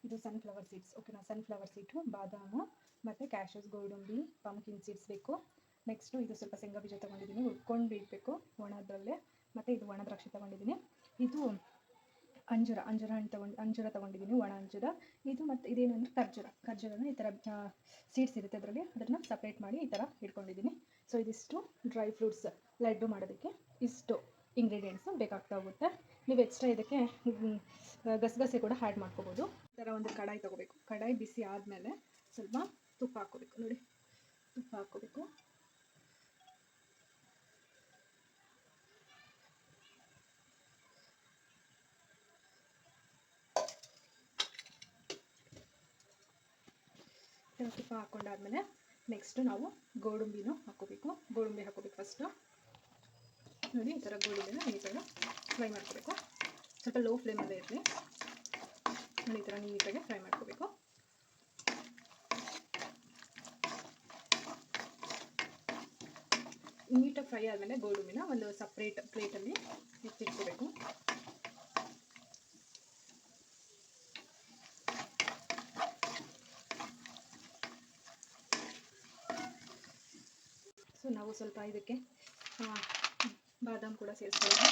ಇದು sunflower seeds, ಓಕೆನಾ. Sunflower ಸೀಡು, ಬಾದಾಮು ಮತ್ತು ಕ್ಯಾಶಸ್, ಗೋಡಂಬಿ, ಪಂಪ್ಕಿನ್ ಸೀಡ್ಸ್ ಬೇಕು. ನೆಕ್ಸ್ಟು ಇದು ಸ್ವಲ್ಪ ಶೇಂಗಾ ಬೀಜ ತೊಗೊಂಡಿದ್ದೀನಿ, ಹುರ್ಕೊಂಡು ಇಡಬೇಕು ಒಣದರಲ್ಲೇ. ಮತ್ತು ಇದು ಒಣ ದ್ರಾಕ್ಷಿ ತೊಗೊಂಡಿದ್ದೀನಿ. ಇದು ಅಂಜೂರ ತೊಗೊಂಡಿದ್ದೀನಿ, ಒಣ ಅಂಜೂರ. ಇದು ಮತ್ತು ಇದೇನು ಅಂದರೆ ಖರ್ಜೂರನ ಈ ಥರ ಸೀಡ್ಸ್ ಇರುತ್ತೆ ಅದರಲ್ಲಿ, ಅದನ್ನು ಸಪ್ರೇಟ್ ಮಾಡಿ ಈ ಥರ ಇಟ್ಕೊಂಡಿದ್ದೀನಿ. ಸೊ ಇದಿಷ್ಟು ಡ್ರೈ ಫ್ರೂಟ್ಸ್ ಲಡ್ಡು ಮಾಡೋದಕ್ಕೆ ಇಷ್ಟು ಇಂಗ್ರೀಡಿಯೆಂಟ್ಸು ಬೇಕಾಗ್ತಾ ಹೋಗುತ್ತೆ. ನೀವು ಎಕ್ಸ್ಟ್ರಾ ಇದಕ್ಕೆ ಗಸಗಸೆ ಕೂಡ ಆ್ಯಡ್ ಮಾಡ್ಕೋಬೋದು. ಈ ಥರ ಒಂದು ಕಡಾಯಿ ತೊಗೋಬೇಕು. ಕಡಾಯಿ ಬಿಸಿ ಆದಮೇಲೆ ಸ್ವಲ್ಪ ತುಪ್ಪ ಹಾಕ್ಕೋಬೇಕು. ನೋಡಿ, ತುಪ್ಪ ಹಾಕ್ಕೋಬೇಕು. ತುಪ್ಪ ಹಾಕ್ಕೊಂಡಾದ್ಮೇಲೆ ನೆಕ್ಸ್ಟು ನಾವು ಗೋಡಂಬಿನೂ ಹಾಕ್ಕೋಬೇಕು. ಗೋಡಂಬಿ ಹಾಕ್ಕೋಬೇಕು ಫಸ್ಟು. ನೋಡಿ, ಈ ಥರ ಗೋಡಂಬಿನ ನೀಟಾಗಿ ಫ್ರೈ ಮಾಡ್ಕೋಬೇಕು. ಸ್ವಲ್ಪ ಲೋ ಫ್ಲೇಮಲ್ಲೇ ಇರಲಿ. ನೋಡಿ, ಈ ಥರ ನೀಟಾಗಿ ಫ್ರೈ ಮಾಡ್ಕೋಬೇಕು. ನೀಟಾಗಿ ಫ್ರೈ ಆದಮೇಲೆ ಗೋಡಂಬಿನ ಒಂದು ಸಪ್ರೇಟ್ ಪ್ಲೇಟಲ್ಲಿ ಎತ್ತಿಟ್ಕೋಬೇಕು. ಸೊ ನಾವು ಸ್ವಲ್ಪ ಇದಕ್ಕೆ ಬಾದಾಮ್ ಕೂಡ ಸೇರಿಸ್ಕೊಳ್ಳೋಣ.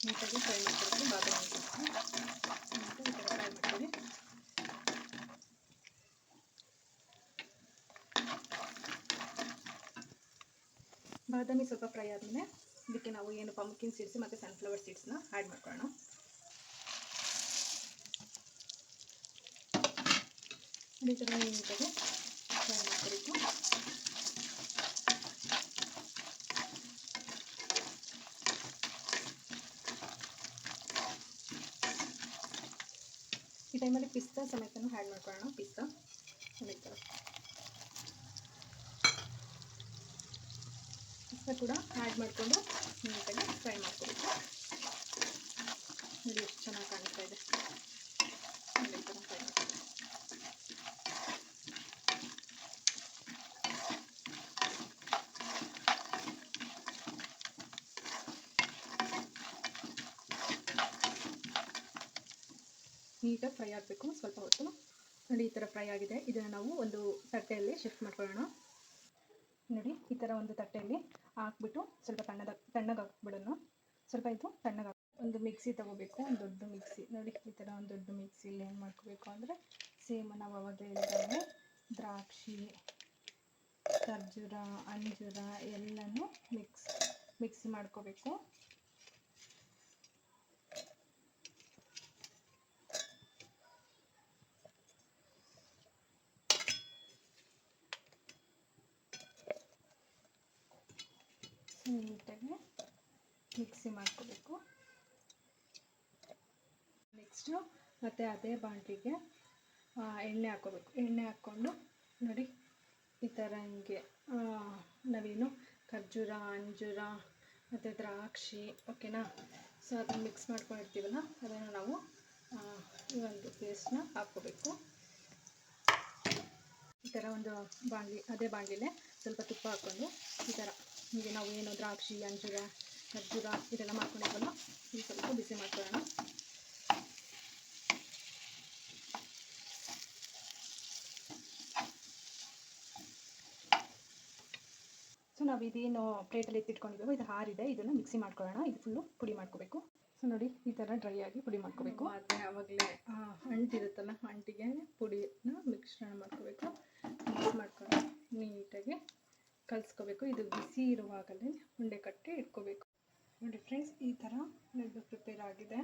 ನೀಟಾಗಿ ಫ್ರೈ ಮಾಡ್ಕೊಳ್ತೀವಿ. ಬಾದಾಮಿ ಈ ಥರ ಫ್ರೈ ಮಾಡ್ತೀವಿ. ಬಾದಾಮಿ ಸ್ವಲ್ಪ ಫ್ರೈ ಆದಮೇಲೆ ಇದಕ್ಕೆ ನಾವು ಏನು ಪಂಪ್ಕಿನ್ ಸೀಡ್ಸ್ ಮತ್ತು ಸನ್ಫ್ಲವರ್ ಸೀಡ್ಸ್ನ ಆ್ಯಡ್ ಮಾಡ್ಕೊಳ್ಳೋಣ. ಈ ಥರ ನೀಟಾಗಿ ಫ್ರೈ ಮಾಡ್ಕೋಬೇಕು. ಈ ಟೈಮಲ್ಲಿ ಪಿಸ್ತಾ ಸಮೇತನೂ ಆ್ಯಡ್ ಮಾಡ್ಕೊಳ್ಳೋಣ. ಪಿಸ್ತಾ ಕೂಡ ಆ್ಯಡ್ ಮಾಡಿಕೊಂಡು ನೀಟಾಗಿ ಫ್ರೈ ಮಾಡ್ಕೋಬೇಕು. ನೋಡಿ ಎಷ್ಟು ಚೆನ್ನಾಗಿ ಕಾಣಿಸ್ತಾ ಇದೆ. ಈ ಥರ ಫ್ರೈ ಮಾಡ್ಕೋಬೇಕು. ನೀಟಾಗಿ ಫ್ರೈ ಆಗಬೇಕು ಸ್ವಲ್ಪ ಹೊತ್ತು. ನೋಡಿ, ಈ ಥರ ಫ್ರೈ ಆಗಿದೆ. ಇದನ್ನು ನಾವು ಒಂದು ತಟ್ಟೆಯಲ್ಲಿ ಶಿಫ್ಟ್ ಮಾಡ್ಕೊಳ್ಳೋಣ. ನೋಡಿ, ಈ ಥರ ಒಂದು ತಟ್ಟೆಯಲ್ಲಿ ಹಾಕ್ಬಿಟ್ಟು ಸ್ವಲ್ಪ ತಣ್ಣಗೆ ಹಾಕ್ಬಿಡೋಣ. ಸ್ವಲ್ಪ ಇದು ತಣ್ಣಗೆ ಒಂದು ಮಿಕ್ಸಿ ತೊಗೋಬೇಕು, ಒಂದು ದೊಡ್ಡ ಮಿಕ್ಸಿ. ನೋಡಿ, ಈ ಥರ ಒಂದು ದೊಡ್ಡ ಮಿಕ್ಸಿಲಿ ಏನು ಮಾಡ್ಕೋಬೇಕು ಅಂದರೆ ಸೇಮ್ ನಾವು ಅವಾಗಲೇ ಹೇಳಿದಾಗೆ ದ್ರಾಕ್ಷಿ, ಖರ್ಜೂರ, ಅಂಜೂರ ಎಲ್ಲನೂ ಮಿಕ್ಸಿ ಮಾಡ್ಕೋಬೇಕು. ನೀಟಾಗಿ ಮಿಕ್ಸಿ ಮಾಡ್ಕೋಬೇಕು. ನೆಕ್ಸ್ಟು ಮತ್ತು ಅದೇ ಬಾಣಲಿಗೆ ಎಣ್ಣೆ ಹಾಕ್ಕೋಬೇಕು. ಎಣ್ಣೆ ಹಾಕ್ಕೊಂಡು ನೋಡಿ, ಈ ಥರ ಹಿಂಗೆ ನಾವೇನು ಖರ್ಜೂರ, ಅಂಜೂರ ಮತ್ತು ದ್ರಾಕ್ಷಿ, ಓಕೆನಾ. ಸೊ ಅದನ್ನು ಮಿಕ್ಸ್ ಮಾಡ್ಕೊಂಡಿರ್ತೀವಲ್ಲ, ಅದನ್ನು ನಾವು ಈ ಒಂದು ಪೇಸ್ಟ್ನ ಹಾಕ್ಕೋಬೇಕು. ಈ ಥರ ಒಂದು ಅದೇ ಬಾಣಲಿಲೇ ಸ್ವಲ್ಪ ತುಪ್ಪ ಹಾಕ್ಕೊಂಡು ಈ ಥರ ಹೀಗೆ ನಾವು ಏನು ದ್ರಾಕ್ಷಿ, ಅಂಜೂರ, ಖರ್ಜೂರ ಇದೆಲ್ಲ ಮಾಡ್ಕೊಂಡಿದ್ವಲ್ಲ, ಈ ಸ್ವಲ್ಪ ಬಿಸಿ ಮಾಡ್ಕೊಳ್ಳೋಣ. ಸೊ ನಾವು ಇದೇನು ಪ್ಲೇಟಲ್ಲಿ ಎತ್ತಿಟ್ಕೊಂಡಿದ್ದೀವೋ ಇದು ಹಾರಿದೆ, ಇದನ್ನು ಮಿಕ್ಸಿ ಮಾಡ್ಕೊಳ್ಳೋಣ. ಇದು ಫುಲ್ಲು ಪುಡಿ ಮಾಡ್ಕೋಬೇಕು. ಸೊ ನೋಡಿ, ಈ ಥರ ಡ್ರೈ ಆಗಿ ಪುಡಿ ಮಾಡ್ಕೋಬೇಕು. ಮತ್ತು ಆವಾಗಲೇ ಅಂಟಿರುತ್ತಲ್ಲ, ಅಂಟಿಗೆ ಪುಡಿನ ಮಿಶ್ರಣ ಮಾಡ್ಕೋಬೇಕು. ಮಿಕ್ಸ್ ಮಾಡ್ಕೊಂಡು ನೀಟಾಗಿ ಕಲಿಸ್ಕೋಬೇಕು. ಇದು ಬಿಸಿ ಇರುವಾಗಲೇ ಉಂಡೆ ಕಟ್ಟಿ ಇಟ್ಕೋಬೇಕು. ನೋಡಿ ಫ್ರೆಂಡ್ಸ್, ಈ ಥರ ಲಡ್ಡು ಪ್ರಿಪೇರ್ ಆಗಿದೆ.